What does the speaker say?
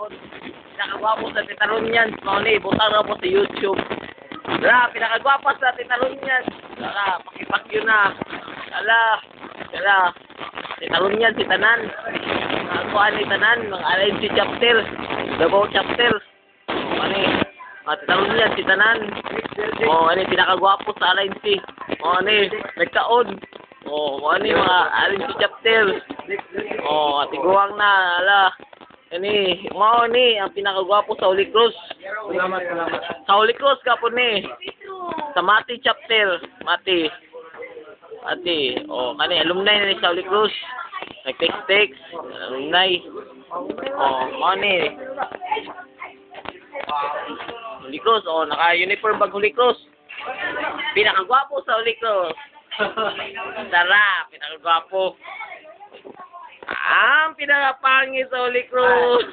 pinakaon. Pinakagwapo sa Titarunyan. Mauni, butang na po sa YouTube. Ala, pinakagwapo sa Titarunyan. Ala, pakipakyo na. Ala, Titarunyan, si Tanan. Kuhaan ni Tanan, mga RNC chapter. Davao chapter. Ani, Titarunyan, si Tanan. Ani, pinakagwapo sa RNC. Ani, nagkaon. Ani, mga RNC chapter. Tiguang na, ala. Ani, ni, ang pinakagwapo sa Holy Cross. Salamat. Sa Holy Cross ka po ni. Sa Mati chapter. Mati. Kani, alumni na ni sa Holy Cross. Nag-text. Alumni. Ni. Holy Cross, naka-uniform bag Holy Cross. Pinakagwapo sa Holy Cross. Sarap, pinakagwapo. Ang pinakapangit sa Holy Cross.